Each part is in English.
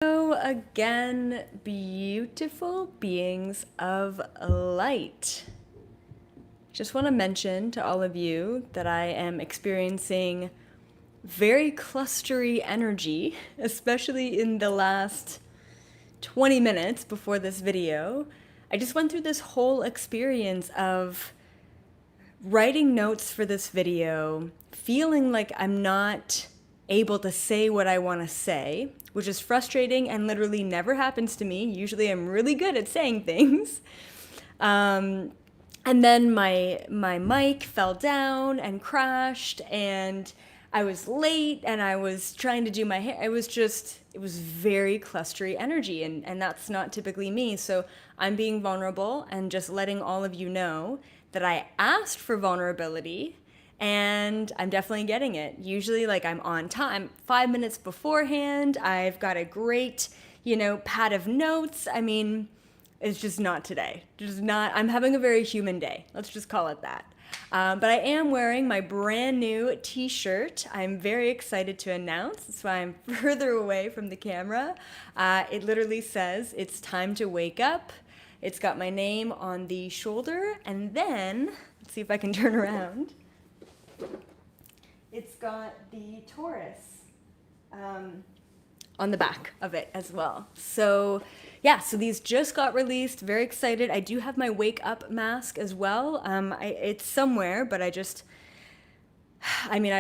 Hello again, beautiful beings of light. Just want to mention to all of you that I am experiencing very clustery energy, especially in the last 20 minutes before this video. I just went through this whole experience of writing notes for this video, feeling like I'm not able to say what I want to say, which is frustrating and literally never happens to me. Usually I'm really good at saying things. And then my mic fell down and crashed, and I was late, and I was trying to do my hair. It was very clustery energy, and that's not typically me. So I'm being vulnerable and just letting all of you know that I asked for vulnerability, and I'm definitely getting it. Usually, like, I'm on time, 5 minutes beforehand. I've got a great, pad of notes. I mean, it's just not today. Just not, I'm having a very human day. Let's just call it that. But I am wearing my brand new t-shirt. I'm very excited to announce. That's why I'm further away from the camera. It literally says, "It's time to wake up." It's got my name on the shoulder, and then, let's see if I can turn around. It's got the Taurus on the back of it as well. So yeah, so these just got released. Very excited. I do have my wake up mask as well. It's somewhere, but I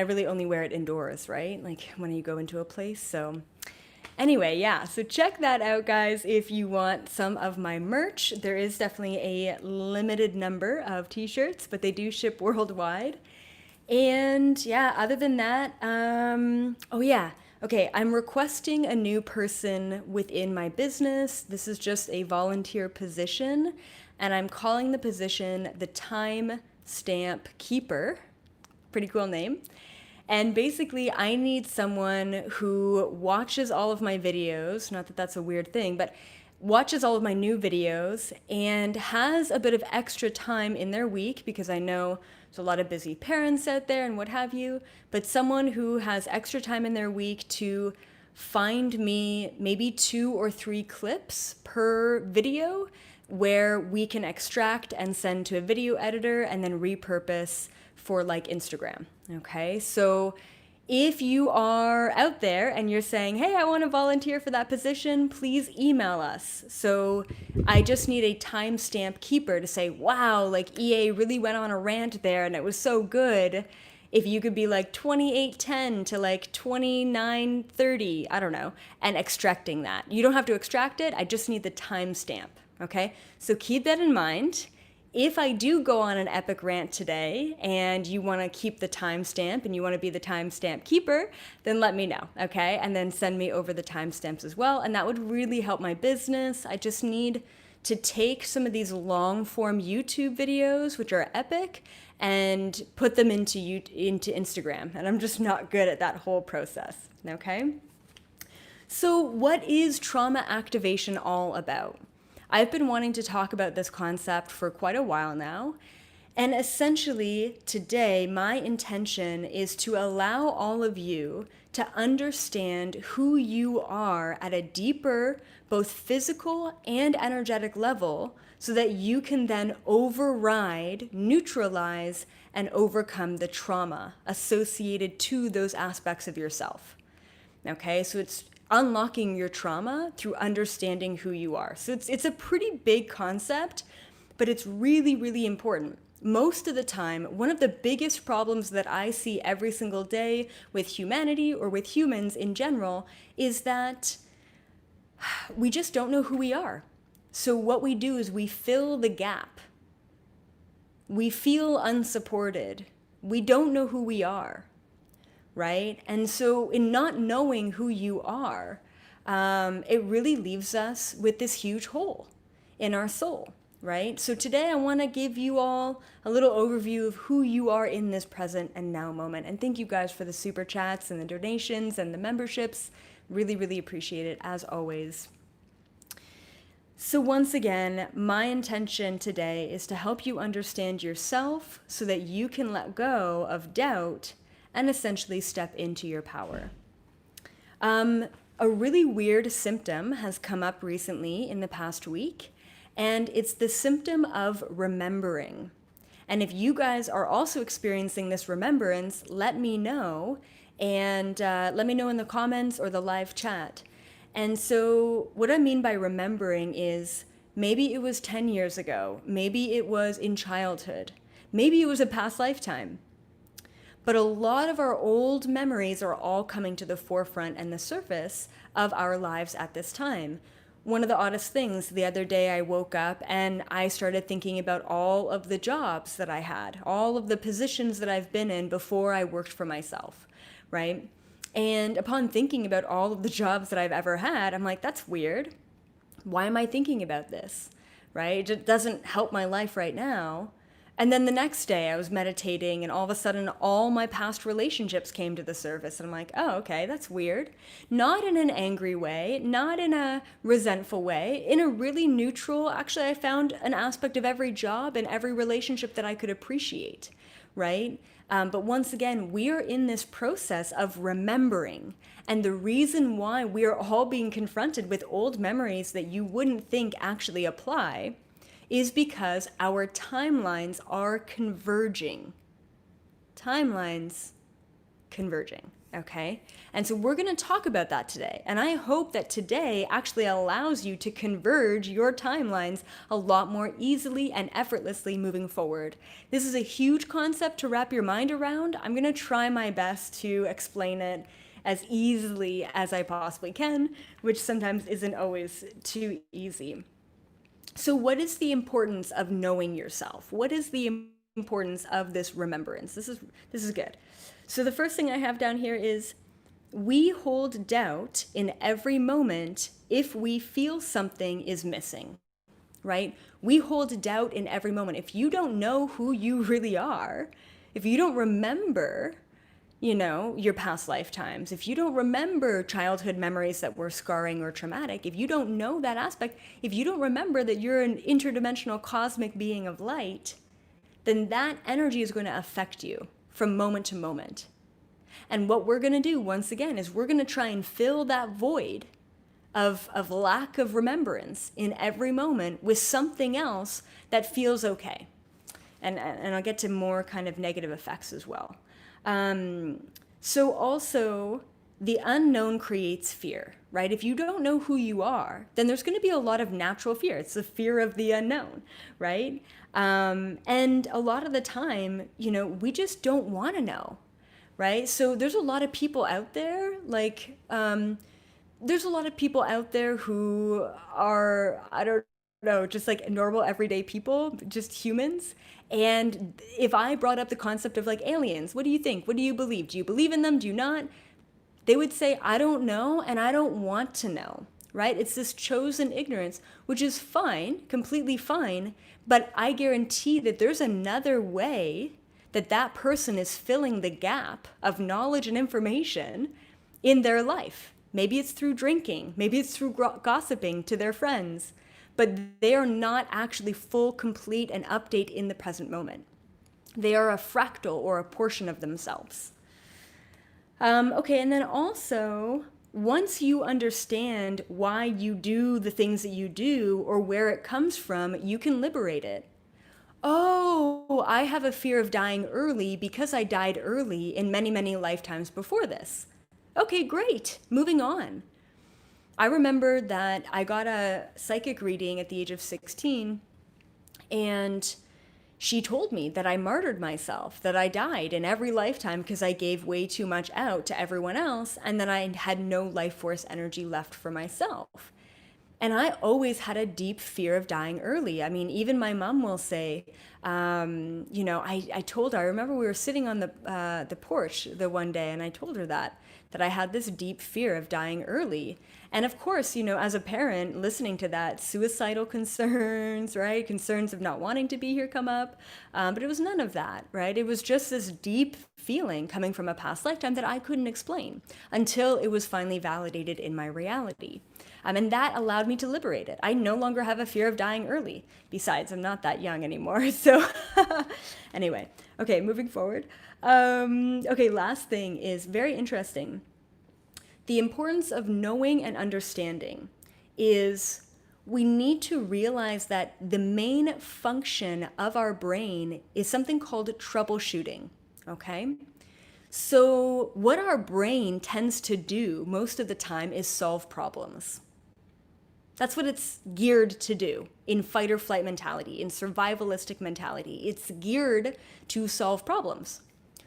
really only wear it indoors, right? Like when you go into a place. So anyway, yeah, so check that out, guys, if you want some of my merch. There is definitely a limited number of t-shirts, but they do ship worldwide. And yeah, other than that, oh yeah, okay, I'm requesting a new person within my business. This is just a volunteer position, and I'm calling the position the Time Stamp Keeper. Pretty cool name. And basically, I need someone who watches all of my videos, not that that's a weird thing, but watches all of my new videos and has a bit of extra time in their week, because I know there's a lot of busy parents out there and what have you, but someone who has extra time in their week to find me maybe 2 or 3 clips per video where we can extract and send to a video editor and then repurpose for like Instagram. Okay, so if you are out there and you're saying, "Hey, I want to volunteer for that position," please email us. So I just need a timestamp keeper to say, "Wow, like EA really went on a rant there and it was so good." If you could be like 28:10 to like 29:30, I don't know, and extracting that. You don't have to extract it. I just need the timestamp. Okay, so keep that in mind. If I do go on an epic rant today and you want to keep the timestamp and you want to be the timestamp keeper, then let me know, okay? And then send me over the timestamps as well, and that would really help my business. I just need to take some of these long form YouTube videos, which are epic, and put them into Instagram, and I'm just not good at that whole process, okay? So what is trauma activation all about? I've been wanting to talk about this concept for quite a while now. And essentially, today, my intention is to allow all of you to understand who you are at a deeper, both physical and energetic level, so that you can then override, neutralize, and overcome the trauma associated to those aspects of yourself. Okay, so it's unlocking your trauma through understanding who you are. So it's a pretty big concept, but it's really, really important. Most of the time, one of the biggest problems that I see every single day with humanity or with humans in general is that we just don't know who we are. So what we do is we fill the gap. We feel unsupported. We don't know who we are. Right? And so in not knowing who you are, it really leaves us with this huge hole in our soul, right? So today I want to give you all a little overview of who you are in this present and now moment. And thank you guys for the super chats and the donations and the memberships. Really, really appreciate it, as always. So once again, my intention today is to help you understand yourself so that you can let go of doubt and essentially step into your power. A really weird symptom has come up recently in the past week, and it's the symptom of remembering. And if you guys are also experiencing this remembrance, let me know, and let me know in the comments or the live chat. And so, what I mean by remembering is maybe it was 10 years ago, maybe it was in childhood, maybe it was a past lifetime. But a lot of our old memories are all coming to the forefront and the surface of our lives at this time. One of the oddest things, the other day I woke up and I started thinking about all of the jobs that I had, all of the positions that I've been in before I worked for myself, right? And upon thinking about all of the jobs that I've ever had, I'm like, that's weird. Why am I thinking about this, right? It doesn't help my life right now. And then the next day I was meditating and all of a sudden all my past relationships came to the surface. And I'm like, oh, okay, that's weird. Not in an angry way, not in a resentful way, in a really neutral, actually I found an aspect of every job and every relationship that I could appreciate, right? But once again, we are in this process of remembering. And the reason why we are all being confronted with old memories that you wouldn't think actually apply is because our timelines are converging. Timelines converging, okay? And so we're going to talk about that today. And I hope that today actually allows you to converge your timelines a lot more easily and effortlessly moving forward. This is a huge concept to wrap your mind around. I'm going to try my best to explain it as easily as I possibly can, which sometimes isn't always too easy. So what is the importance of knowing yourself? What is the importance of this remembrance? This is good. So the first thing I have down here is we hold doubt in every moment if we feel something is missing, right? We hold doubt in every moment. If you don't know who you really are, if you don't remember, your past lifetimes, if you don't remember childhood memories that were scarring or traumatic, if you don't know that aspect, if you don't remember that you're an interdimensional cosmic being of light, then that energy is going to affect you from moment to moment. And what we're going to do, once again, is we're going to try and fill that void of lack of remembrance in every moment with something else that feels okay. And I'll get to more kind of negative effects as well. So also, the unknown creates fear, right? If you don't know who you are, then there's going to be a lot of natural fear. It's the fear of the unknown, right? And a lot of the time, we just don't want to know, right? So there's a lot of people out there, there's a lot of people out there who are, I don't know, just like normal everyday people, just humans. And if I brought up the concept of like aliens, what do you think? What do you believe? Do you believe in them? Do you not? They would say, I don't know, and I don't want to know, right? It's this chosen ignorance, which is fine, completely fine, but I guarantee that there's another way that that person is filling the gap of knowledge and information in their life. Maybe it's through drinking, maybe it's through gossiping to their friends, but they are not actually full, complete, and update in the present moment. They are a fractal or a portion of themselves. Okay, and then also, once you understand why you do the things that you do or where it comes from, you can liberate it. Oh, I have a fear of dying early because I died early in many, many lifetimes before this. Okay, great. Moving on. I remember that I got a psychic reading at the age of 16, and she told me that I martyred myself, that I died in every lifetime because I gave way too much out to everyone else, and that I had no life force energy left for myself. And I always had a deep fear of dying early. I mean, even my mom will say, I told her, I remember we were sitting on the porch the one day, and I told her that I had this deep fear of dying early. And of course, as a parent listening to that, suicidal concerns, right? Concerns of not wanting to be here come up. But it was none of that, right? It was just this deep feeling coming from a past lifetime that I couldn't explain until it was finally validated in my reality. And that allowed me to liberate it. I no longer have a fear of dying early. Besides, I'm not that young anymore. So anyway, okay, moving forward. Okay, last thing is very interesting. The importance of knowing and understanding is we need to realize that the main function of our brain is something called troubleshooting, okay? So what our brain tends to do most of the time is solve problems. That's what it's geared to do in fight or flight mentality, in survivalistic mentality. It's geared to solve problems.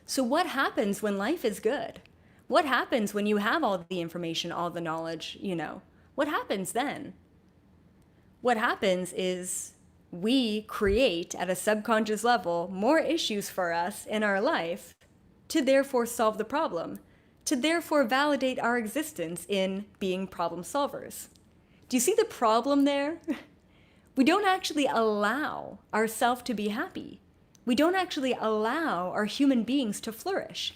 So what happens when life is good? What happens when you have all the information, all the knowledge, What happens then? What happens is we create at a subconscious level more issues for us in our life to therefore solve the problem, to therefore validate our existence in being problem solvers. Do you see the problem there? We don't actually allow ourselves to be happy. We don't actually allow our human beings to flourish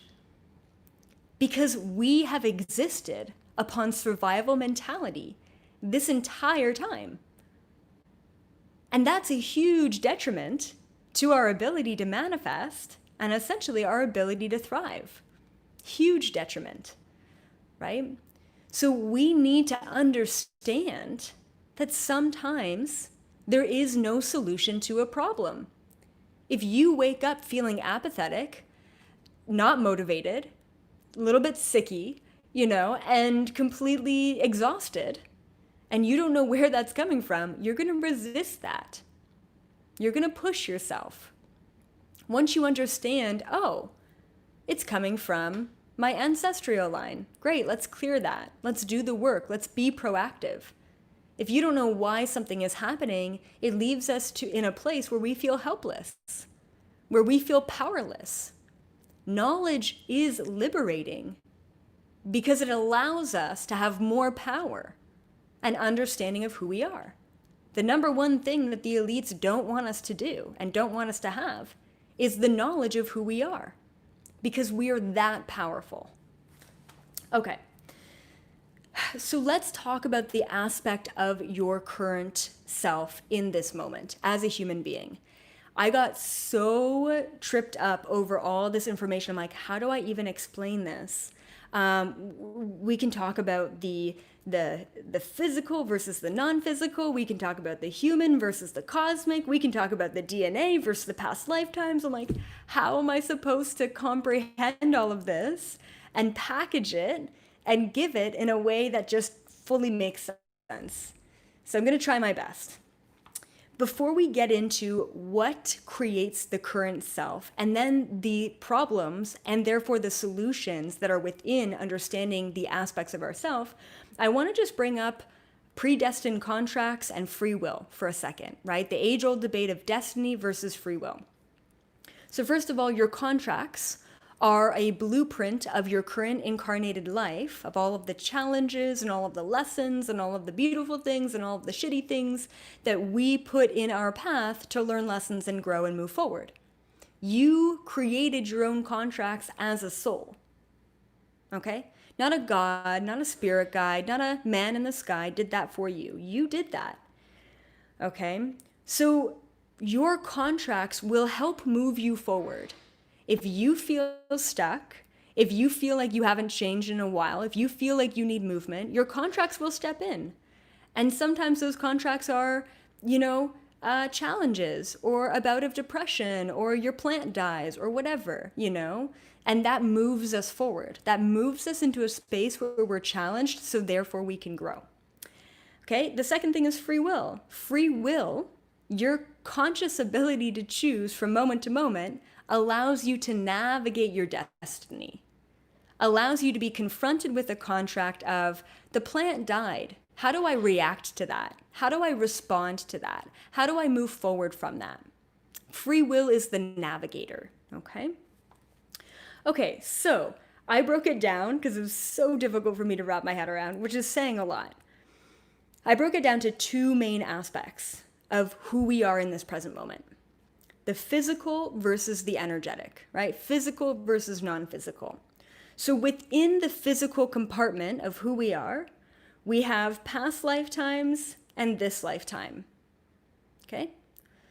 because we have existed upon survival mentality this entire time. And that's a huge detriment to our ability to manifest and essentially our ability to thrive. Huge detriment, right? So we need to understand that sometimes there is no solution to a problem. If you wake up feeling apathetic, not motivated, a little bit sicky, and completely exhausted, and you don't know where that's coming from, you're going to resist that. You're going to push yourself. Once you understand, oh, it's coming from my ancestral line. Great, let's clear that. Let's do the work. Let's be proactive. If you don't know why something is happening, it leaves us in a place where we feel helpless, where we feel powerless. Knowledge is liberating because it allows us to have more power and understanding of who we are. The number one thing that the elites don't want us to do and don't want us to have is the knowledge of who we are, because we are that powerful. Okay, so let's talk about the aspect of your current self in this moment as a human being. I got so tripped up over all this information. I'm like, how do I even explain this? We can talk about the physical versus the non-physical. We can talk about the human versus the cosmic. We can talk about the DNA versus the past lifetimes. I'm like, how am I supposed to comprehend all of this and package it and give it in a way that just fully makes sense? So I'm going to try my best. Before we get into what creates the current self and then the problems and therefore the solutions that are within understanding the aspects of ourself, I want to just bring up predestined contracts and free will for a second, right? The age-old debate of destiny versus free will. So first of all, your contracts are a blueprint of your current incarnated life, of all of the challenges and all of the lessons and all of the beautiful things and all of the shitty things that we put in our path to learn lessons and grow and move forward. You created your own contracts as a soul, okay? Not a god, not a spirit guide, not a man in the sky did that for you. You did that, okay? So your contracts will help move you forward. If you feel stuck, if you feel like you haven't changed in a while, if you feel like you need movement, your contracts will step in. And sometimes those contracts are, challenges or a bout of depression or your plant dies or whatever, and that moves us forward. That moves us into a space where we're challenged, so therefore we can grow. Okay, the second thing is free will. Free will, your conscious ability to choose from moment to moment, allows you to navigate your destiny, allows you to be confronted with a contract of the plant died. How do I react to that? How do I respond to that? How do I move forward from that? Free will is the navigator, okay? Okay, so I broke it down because it was so difficult for me to wrap my head around, which is saying a lot. I broke it down to two main aspects of who we are in this present moment. The physical versus the energetic, right? Physical versus non-physical. So within the physical compartment of who we are, we have past lifetimes and this lifetime, okay?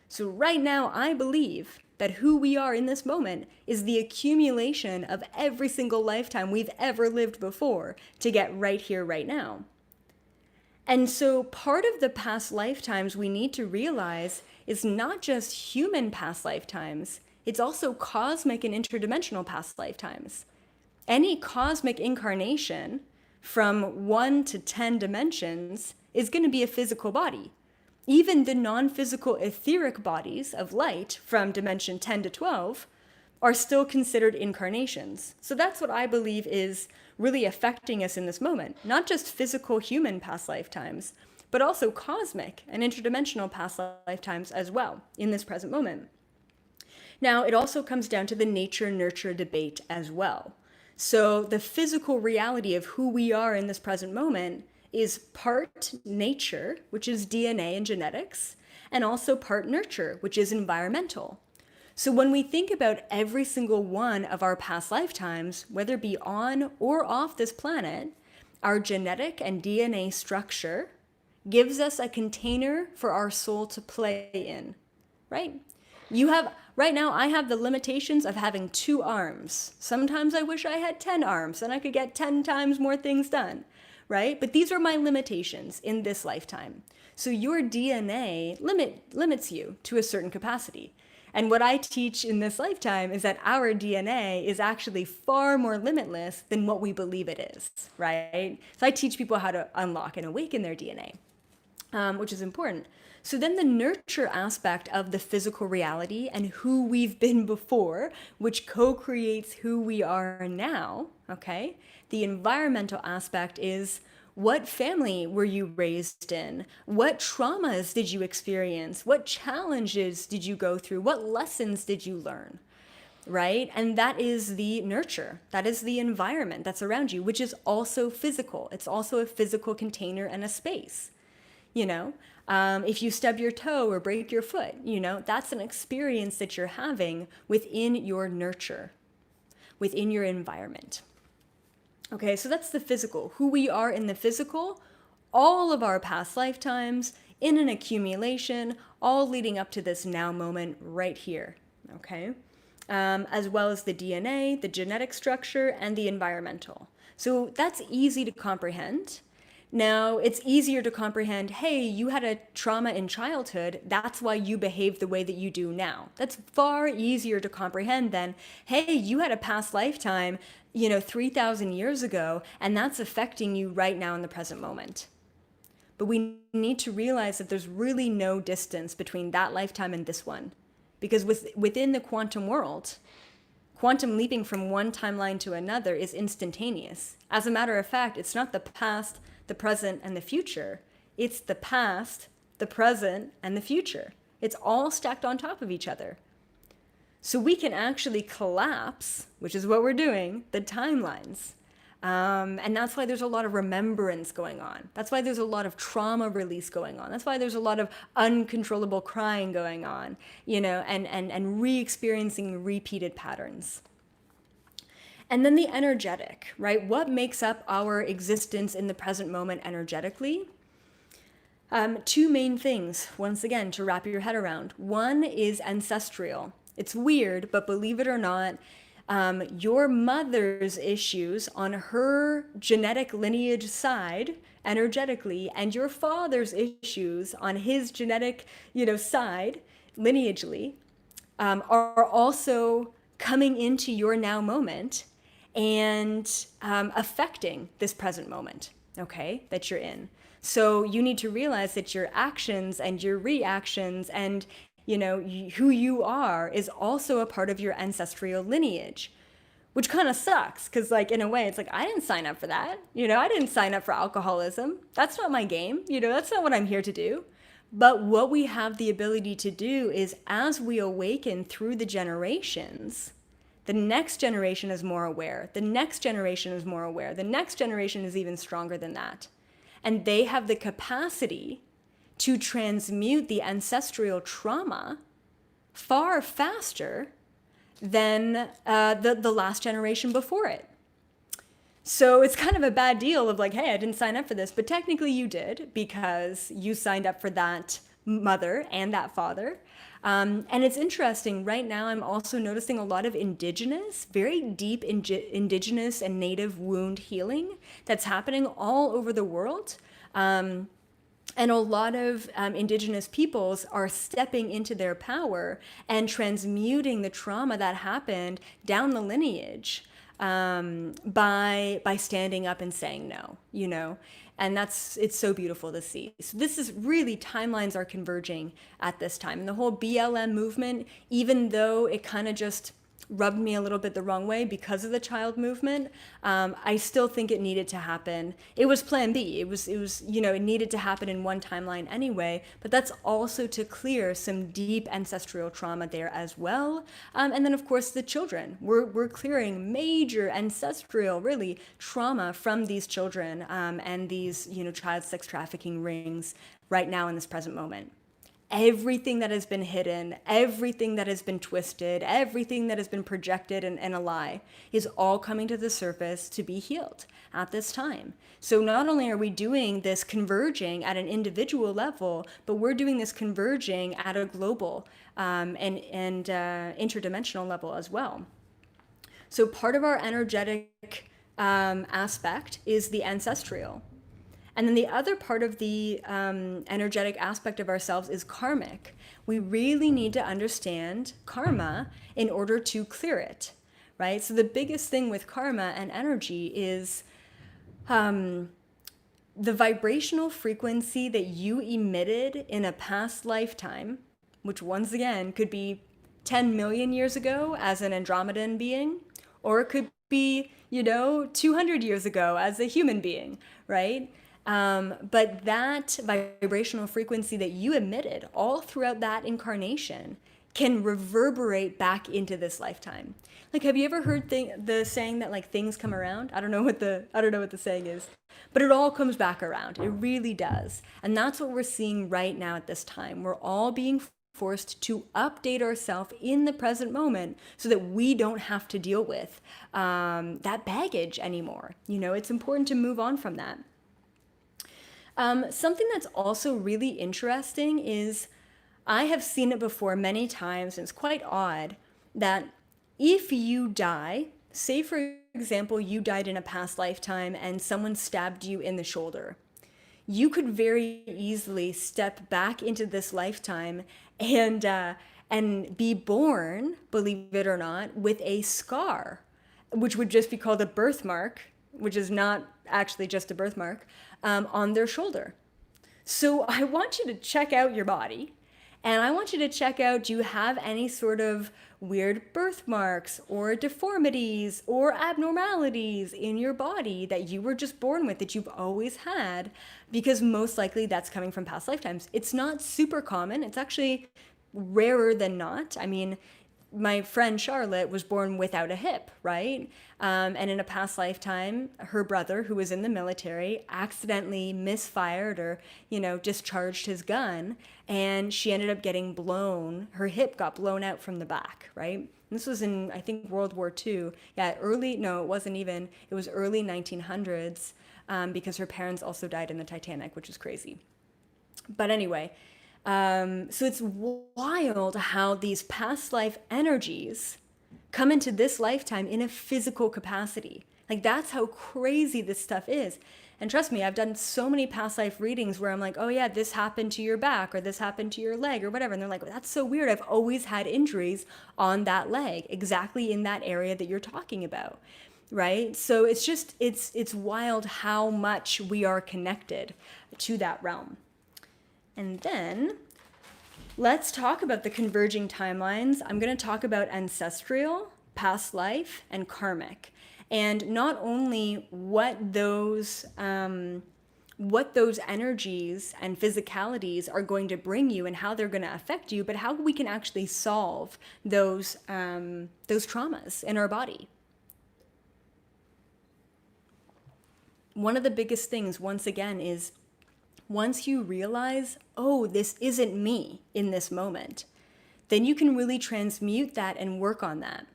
So right now, I believe that who we are in this moment is the accumulation of every single lifetime we've ever lived before to get right here, right now. And so part of the past lifetimes we need to realize is not just human past lifetimes, it's also cosmic and interdimensional past lifetimes. Any cosmic incarnation from 1 to 10 dimensions is going to be a physical body. Even the non-physical etheric bodies of light from dimension 10 to 12 are still considered incarnations. So that's what I believe is really affecting us in this moment. Not just physical human past lifetimes, but also cosmic and interdimensional past lifetimes as well in this present moment. Now, it also comes down to the nature-nurture debate as well. So the physical reality of who we are in this present moment is part nature, which is DNA and genetics, and also part nurture, which is environmental. So when we think about every single one of our past lifetimes, whether it be on or off this planet, our genetic and DNA structure gives us a container for our soul to play in, right? Right now, I have the limitations of having 2 arms. Sometimes I wish I had 10 arms and I could get 10 times more things done, right? But these are my limitations in this lifetime. So your DNA limits you to a certain capacity. And what I teach in this lifetime is that our DNA is actually far more limitless than what we believe it is, right? So I teach people how to unlock and awaken their DNA, which is important. So then the nurture aspect of the physical reality and who we've been before, which co-creates who we are now, okay? The environmental aspect is, what family were you raised in? What traumas did you experience? What challenges did you go through? What lessons did you learn? Right? And that is the nurture. That is the environment that's around you, which is also physical. It's also a physical container and a space. You know, if you stub your toe or break your foot, you know, that's an experience that you're having within your nurture, within your environment. Okay, so that's the physical, who we are in the physical, all of our past lifetimes in an accumulation, all leading up to this now moment right here, okay? As well as the DNA, the genetic structure, and the environmental. So that's easy to comprehend. Now, it's easier to comprehend, hey, you had a trauma in childhood, that's why you behave the way that you do now. That's far easier to comprehend than, hey, you had a past lifetime, 3,000 years ago, and that's affecting you right now in the present moment. But we need to realize that there's really no distance between that lifetime and this one. Because within the quantum world, quantum leaping from one timeline to another is instantaneous. As a matter of fact, it's not the past, the present, and the future. It's the past, the present, and the future. It's all stacked on top of each other. So we can actually collapse, which is what we're doing, the timelines. And that's why there's a lot of remembrance going on. That's why there's a lot of trauma release going on. That's why there's a lot of uncontrollable crying going on, and re-experiencing repeated patterns. And then the energetic, right? What makes up our existence in the present moment energetically? 2 main things, once again, to wrap your head around. One is ancestral. It's weird, but believe it or not, your mother's issues on her genetic lineage side, energetically, and your father's issues on his genetic, side, lineagely, are also coming into your now moment and affecting this present moment, okay, that you're in. So you need to realize that your actions and your reactions and who you are is also a part of your ancestral lineage, which kind of sucks because, in a way, it's like, I didn't sign up for that. I didn't sign up for alcoholism. That's not my game. That's not what I'm here to do. But what we have the ability to do is, as we awaken through the generations, the next generation is more aware. The next generation is more aware. The next generation is even stronger than that. And they have the capacity to transmute the ancestral trauma far faster than the last generation before it. So it's kind of a bad deal of hey, I didn't sign up for this, but technically you did because you signed up for that mother and that father. And it's interesting, right now I'm also noticing a lot of indigenous, very deep indigenous and native wound healing that's happening all over the world. And a lot of indigenous peoples are stepping into their power and transmuting the trauma that happened down the lineage, by standing up and saying no, you know? And it's so beautiful to see. So this is really, timelines are converging at this time. And the whole BLM movement, even though it kind of just rubbed me a little bit the wrong way because of the child movement, I still think it needed to happen. It was plan B. It was, you know, it needed to happen in one timeline anyway, but that's also to clear some deep ancestral trauma there as well. And then of course the children, we're clearing major ancestral, really, trauma from these children, and these, you know, child sex trafficking rings right now in this present moment. Everything that has been hidden, everything that has been twisted, everything that has been projected and a lie is all coming to the surface to be healed at this time. So not only are we doing this converging at an individual level, but we're doing this converging at a global, and interdimensional level as well. So part of our energetic aspect is the ancestral. And then the other part of the energetic aspect of ourselves is karmic. We really need to understand karma in order to clear it, right? So the biggest thing with karma and energy is the vibrational frequency that you emitted in a past lifetime, which once again could be 10 million years ago as an Andromedan being, or it could be, you know, 200 years ago as a human being, right? But that vibrational frequency that you emitted all throughout that incarnation can reverberate back into this lifetime. Like, have you ever heard the saying that like things come around? I don't know what the saying is, but it all comes back around. It really does. And that's what we're seeing right now at this time. We're all being forced to update ourselves in the present moment so that we don't have to deal with that baggage anymore. You know, it's important to move on from that. Something that's also really interesting is I have seen it before many times, and it's quite odd that if you die, say for example, you died in a past lifetime and someone stabbed you in the shoulder, you could very easily step back into this lifetime and be born, believe it or not, with a scar, which would just be called a birthmark, which is not actually just a birthmark, on their shoulder. So I want you to check out your body, and I want you to check out, do you have any sort of weird birthmarks or deformities or abnormalities in your body that you were just born with, that you've always had? Because most likely that's coming from past lifetimes. It's not super common. It's actually rarer than not. I mean, my friend Charlotte was born without a hip, right? And in a past lifetime, her brother, who was in the military, accidentally misfired or, you know, discharged his gun, and she ended up getting blown. Her hip got blown out from the back, right? And this was in, I think, World War II. Yeah, it wasn't even. It was early 1900s, because her parents also died in the Titanic, which is crazy. But anyway, so it's wild how these past life energies come into this lifetime in a physical capacity. Like, that's how crazy this stuff is. And trust me, I've done so many past life readings where I'm like, oh yeah, this happened to your back or this happened to your leg or whatever. And they're like, that's so weird. I've always had injuries on that leg, exactly in that area that you're talking about. Right? So it's just, it's wild how much we are connected to that realm. And then let's talk about the converging timelines. I'm going to talk about ancestral, past life, and karmic. And not only what those energies and physicalities are going to bring you and how they're going to affect you, but how we can actually solve those traumas in our body. One of the biggest things, once again, is once you realize, oh, this isn't me in this moment, then you can really transmute that and work on that.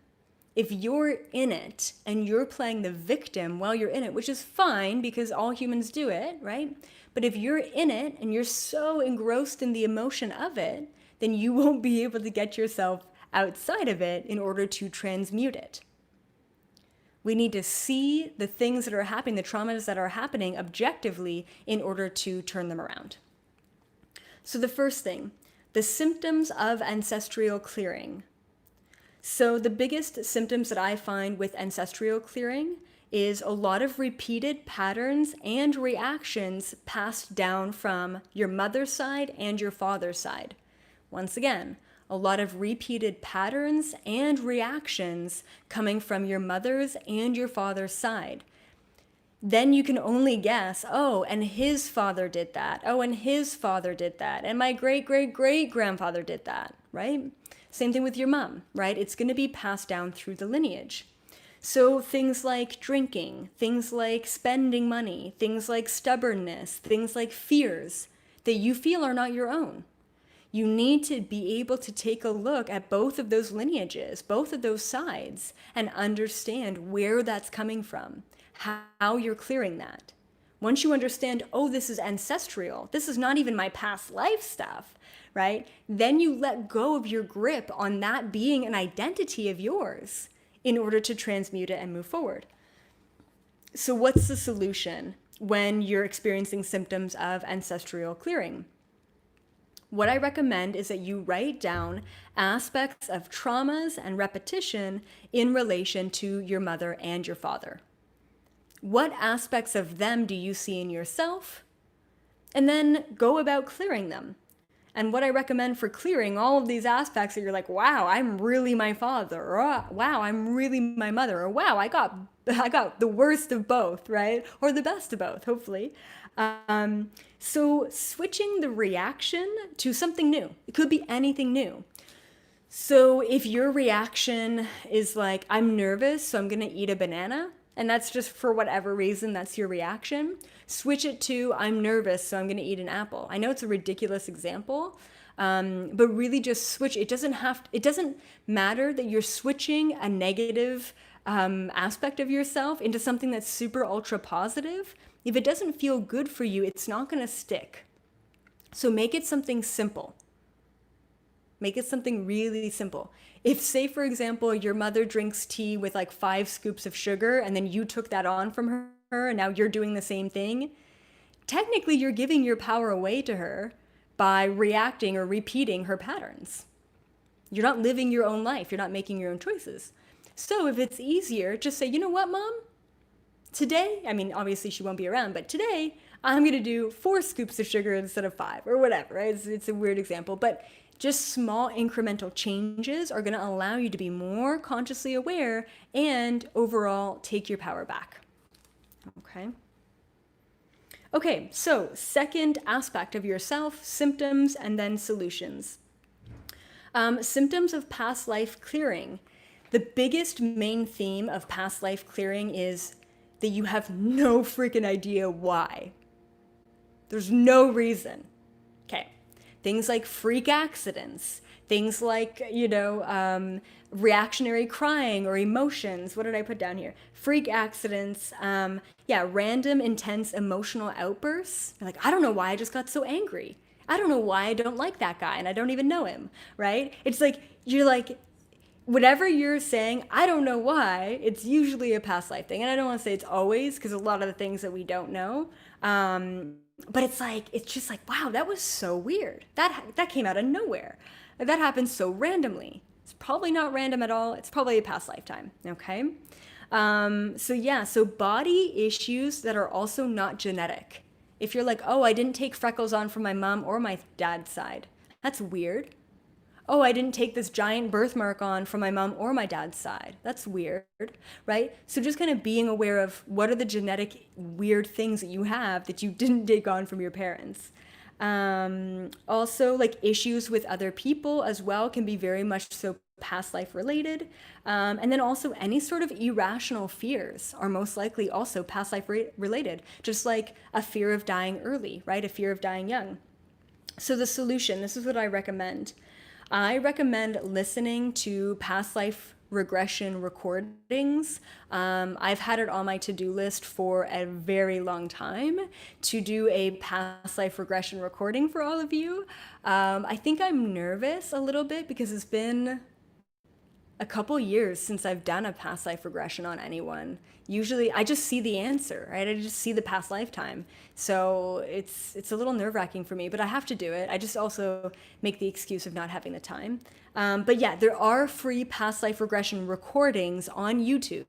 if you're in it and you're playing the victim while you're in it, which is fine because all humans do it, right? But if you're in it and you're so engrossed in the emotion of it, then you won't be able to get yourself outside of it in order to transmute it. We need to see the things that are happening, the traumas that are happening objectively in order to turn them around. So the first thing, the symptoms of ancestral clearing. So the biggest symptoms that I find with ancestral clearing is a lot of repeated patterns and reactions passed down from your mother's side and your father's side. Once again, a lot of repeated patterns and reactions coming from your mother's and your father's side. Then you can only guess, oh, and his father did that. Oh, and his father did that. And my great-great-great-grandfather did that, right? Same thing with your mom, right? It's going to be passed down through the lineage. So things like drinking, things like spending money, things like stubbornness, things like fears that you feel are not your own. You need to be able to take a look at both of those lineages, both of those sides, and understand where that's coming from, how you're clearing that. Once you understand, oh, this is ancestral, this is not even my past life stuff, right? Then you let go of your grip on that being an identity of yours in order to transmute it and move forward. So what's the solution when you're experiencing symptoms of ancestral clearing? What I recommend is that you write down aspects of traumas and repetition in relation to your mother and your father. What aspects of them do you see in yourself? And then go about clearing them. And what I recommend for clearing all of these aspects that you're like, wow, I'm really my father, or wow, I'm really my mother, or wow, I got the worst of both, right? Or the best of both, hopefully. So switching the reaction to something new. It could be anything new. So if your reaction is like, I'm nervous, so I'm going to eat a banana, and that's just for whatever reason, that's your reaction, switch it to, I'm nervous, so I'm going to eat an apple. I know it's a ridiculous example, but really just switch. It doesn't matter that you're switching a negative aspect of yourself into something that's super ultra positive. If it doesn't feel good for you, it's not going to stick. So make it something simple. Make it something really simple. If, say, for example, your mother drinks tea with like 5 scoops of sugar and then you took that on from her and now you're doing the same thing, technically you're giving your power away to her by reacting or repeating her patterns. You're not living your own life. You're not making your own choices. So if it's easier, just say, you know what, Mom? Today, I mean, obviously she won't be around, but today I'm going to do 4 scoops of sugar instead of 5 or whatever, right? It's a weird example, but just small incremental changes are going to allow you to be more consciously aware and overall take your power back. Okay. Okay, so second aspect of yourself, symptoms and then solutions. Symptoms of past life clearing. The biggest main theme of past life clearing is that you have no freaking idea why. There's no reason. Okay. Things like freak accidents, things like, reactionary crying or emotions. What did I put down here? Freak accidents, random, intense emotional outbursts. You're like, I don't know why I just got so angry. I don't know why I don't like that guy and I don't even know him, right? It's like, you're like, whatever you're saying, I don't know why, it's usually a past life thing. And I don't want to say it's always, because a lot of the things that we don't know. But it's just like, wow, that was so weird. That came out of nowhere. That happened so randomly. It's probably not random at all. It's probably a past lifetime, okay? So body issues that are also not genetic. If you're like, oh, I didn't take freckles on from my mom or my dad's side, that's weird. Oh, I didn't take this giant birthmark on from my mom or my dad's side. That's weird, right? So just kind of being aware of what are the genetic weird things that you have that you didn't take on from your parents. Also, like issues with other people as well can be very much so past life related. And then also any sort of irrational fears are most likely also past life related, just like a fear of dying early, right? A fear of dying young. So the solution, this is what I recommend. I recommend listening to past life regression recordings. I've had it on my to-do list for a very long time to do a past life regression recording for all of you. I think I'm nervous a little bit because it's been a couple years since I've done a past life regression on anyone. Usually I just see the answer, right? I just see the past lifetime. So it's a little nerve-wracking for me, but I have to do it. I just also make the excuse of not having the time. But yeah, there are free past life regression recordings on YouTube,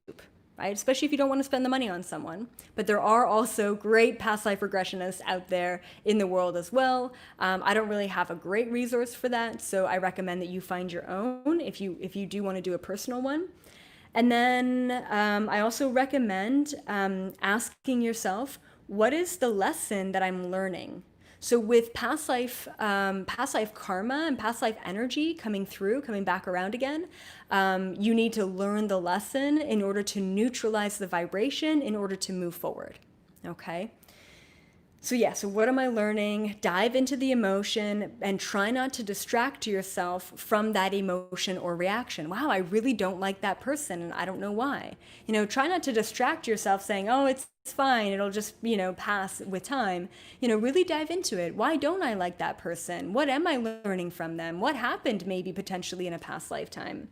right? Especially if you don't want to spend the money on someone. But there are also great past life regressionists out there in the world as well. I don't really have a great resource for that, so I recommend that you find your own if you do want to do a personal one. And then I also recommend asking yourself, what is the lesson that I'm learning? So with past life karma and past life energy coming back around again, you need to learn the lesson in order to neutralize the vibration in order to move forward. Okay? So yeah, so what am I learning? Dive into the emotion and try not to distract yourself from that emotion or reaction. Wow, I really don't like that person and I don't know why. Try not to distract yourself saying, oh, it's fine, it'll just, pass with time. Really dive into it. Why don't I like that person? What am I learning from them? What happened maybe potentially in a past lifetime?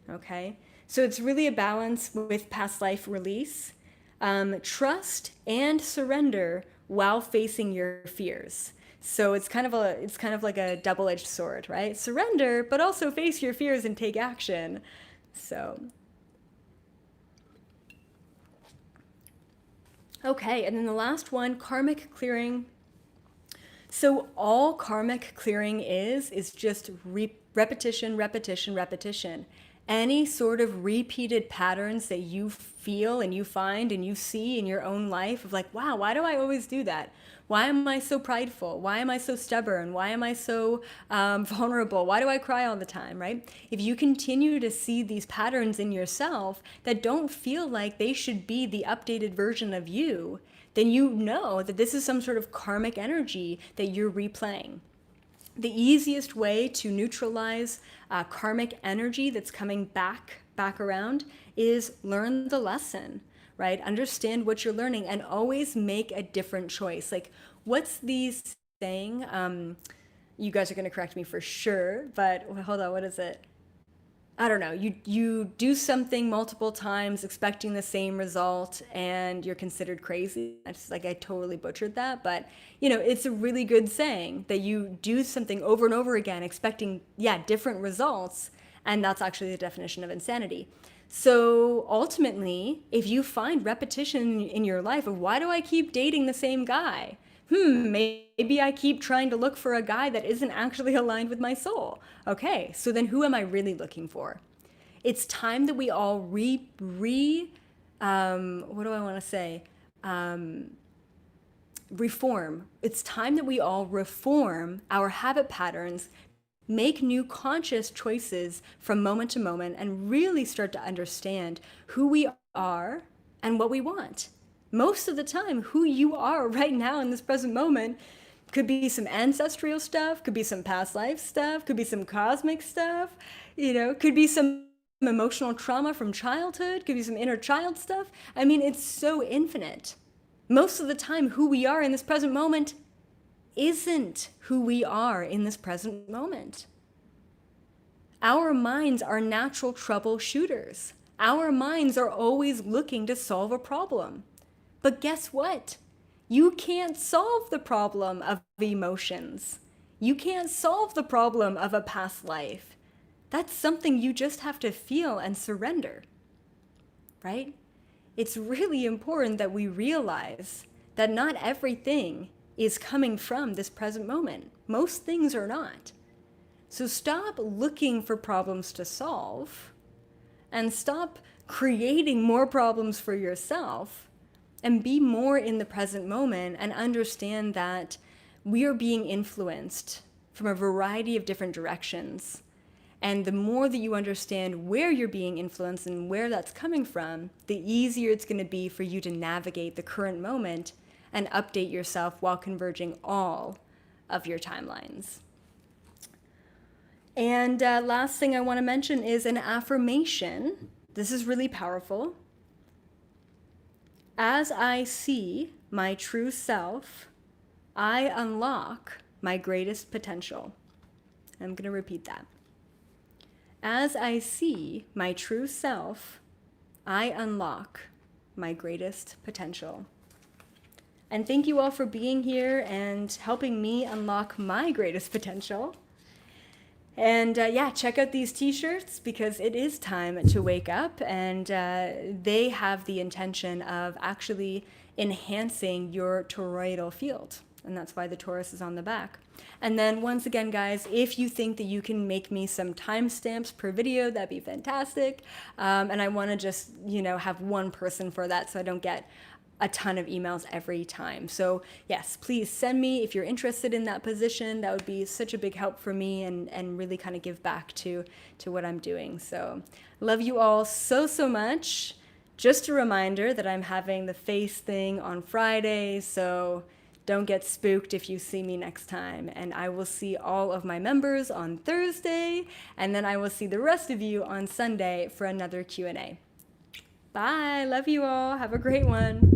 Okay, so it's really a balance with past life release, trust and surrender while facing your fears. So it's kind of like a double-edged sword, right? Surrender, but also face your fears and take action. So okay, and then the last one, karmic clearing. So all karmic clearing is just repetition, repetition, repetition. Any sort of repeated patterns that you feel and you find and you see in your own life of like, wow, why do I always do that? Why am I so prideful? Why am I so stubborn? Why am I so vulnerable? Why do I cry all the time, right? If you continue to see these patterns in yourself that don't feel like they should be the updated version of you, then you know that this is some sort of karmic energy that you're replaying. The easiest way to neutralize karmic energy that's coming back around is learn the lesson, right? Understand what you're learning and always make a different choice. Like, what's the saying? You guys are going to correct me for sure, but hold on, what is it? I don't know, you do something multiple times expecting the same result and you're considered crazy. It's like I totally butchered that, but it's a really good saying that you do something over and over again expecting different results, and that's actually the definition of insanity. So ultimately, if you find repetition in your life of why do I keep dating the same guy? Maybe I keep trying to look for a guy that isn't actually aligned with my soul. Okay, so then who am I really looking for? It's time that we all what do I want to say? Reform. It's time that we all reform our habit patterns, make new conscious choices from moment to moment, and really start to understand who we are and what we want. Most of the time, who you are right now in this present moment could be some ancestral stuff, could be some past life stuff, could be some cosmic stuff, could be some emotional trauma from childhood, could be some inner child stuff. I mean, it's so infinite. Most of the time, who we are in this present moment isn't who we are in this present moment. Our minds are natural troubleshooters. Our minds are always looking to solve a problem. But guess what? You can't solve the problem of emotions. You can't solve the problem of a past life. That's something you just have to feel and surrender, right? It's really important that we realize that not everything is coming from this present moment. Most things are not. So stop looking for problems to solve and stop creating more problems for yourself, and be more in the present moment and understand that we are being influenced from a variety of different directions. And the more that you understand where you're being influenced and where that's coming from, the easier it's going to be for you to navigate the current moment and update yourself while converging all of your timelines. And last thing I want to mention is an affirmation. This is really powerful. As I see my true self, I unlock my greatest potential. I'm going to repeat that. As I see my true self, I unlock my greatest potential. And thank you all for being here and helping me unlock my greatest potential. And yeah, check out these t-shirts because it is time to wake up, and they have the intention of actually enhancing your toroidal field. And that's why the Taurus is on the back. And then once again, guys, if you think that you can make me some timestamps per video, that'd be fantastic. And I want to just, have one person for that so I don't get a ton of emails every time. So yes, please send me if you're interested in that position. That would be such a big help for me and really kind of give back to what I'm doing. So love you all so, so much. Just a reminder that I'm having the face thing on Friday, so don't get spooked if you see me next time. And I will see all of my members on Thursday, and then I will see the rest of you on Sunday for another Q&A. Bye. Love you all. Have a great one.